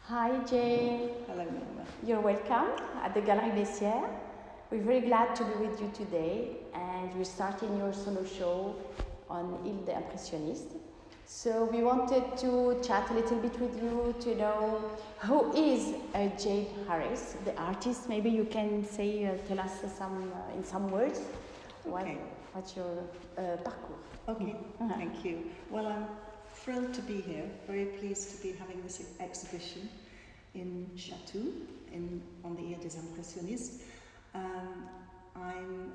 Hi Jane, Hello, Norma. you're welcome at the Galerie Bessières. We're very glad to be with you today, and we're starting your solo show on Ile des Impressionnistes. So we wanted to chat a little bit with you to know who is Jane Harris, the artist. Maybe you can say, tell us in some words, Okay. what's your parcours. Okay, thank you. Well, I'm thrilled to be here, very pleased to be having this exhibition in Chatou, on the Ile des Impressionnistes. I'm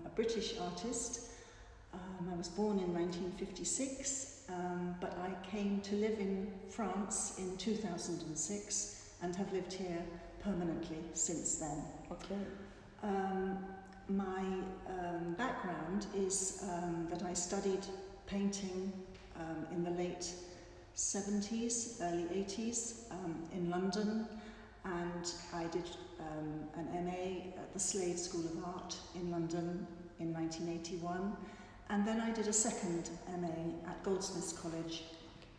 a British artist. I was born in 1956, but I came to live in France in 2006 and have lived here permanently since then. Okay. My background is that I studied painting in the late 70s, early 80s in London, and I did an MA at the Slade School of Art in London in 1981, and then I did a second MA at Goldsmiths College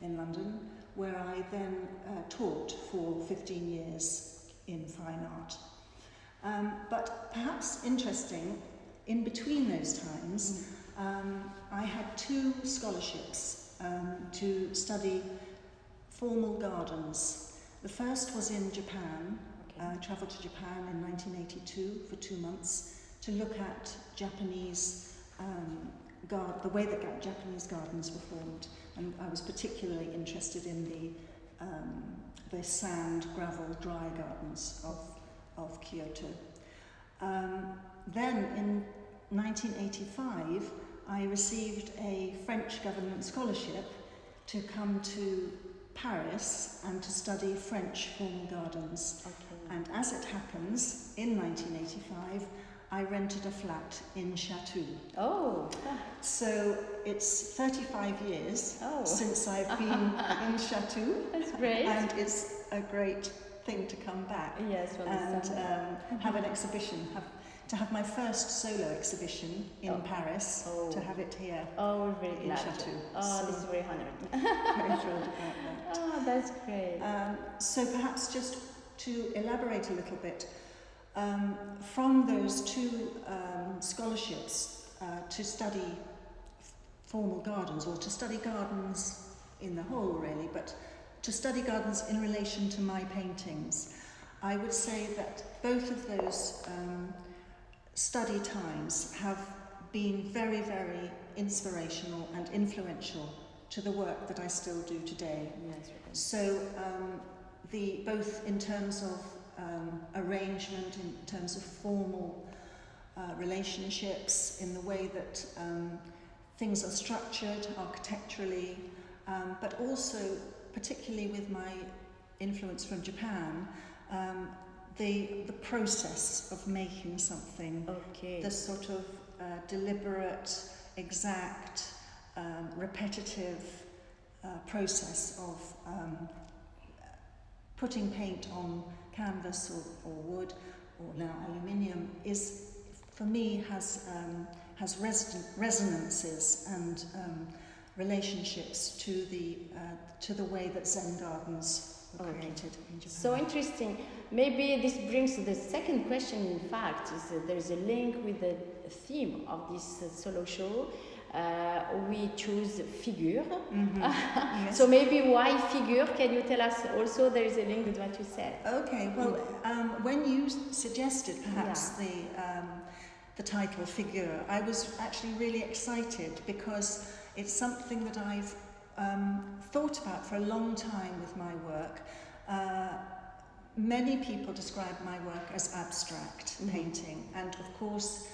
in London, where I then taught for 15 years in fine art. But perhaps interesting, in between those times, I had two scholarships to study formal gardens. The first was in Japan. I travelled to Japan in 1982 for 2 months to look at Japanese the way that Japanese gardens were formed, and I was particularly interested in the sand, gravel, dry gardens of Kyoto. Then in 1985, I received a French government scholarship to come to Paris and to study French formal gardens. Okay. And as it happens, in 1985, I rented a flat in Chatou. Oh. So it's 35 years since I've been in Chatou. That's great. And it's a great thing to come back and have an exhibition, to have my first solo exhibition in Paris, to have it here we're very in glad. Chatou. So, this is very honored. Very thrilled about that. Oh, that's great. So perhaps just to elaborate a little bit, from those two scholarships to study formal gardens, or to study gardens in the whole really, but to study gardens in relation to my paintings, I would say that both of those study times have been very, very inspirational and influential to the work that I still do today. Yes. So both in terms of arrangement, in terms of formal relationships, in the way that things are structured architecturally, but also particularly with my influence from Japan, the process of making something, the sort of deliberate, exact, repetitive process of putting paint on canvas or wood or now aluminium is, for me, has resonances and relationships to the way that Zen gardens were created in Japan. So interesting. Maybe this brings to the second question. In fact, is that there's a link with the theme of this solo show. We choose figure. Yes. So maybe why figure? Can you tell us also? There is a link with what you said. Okay. Well, when you suggested perhaps the title figure, I was actually really excited because it's something that I've thought about for a long time with my work. Many people describe my work as abstract painting, and of course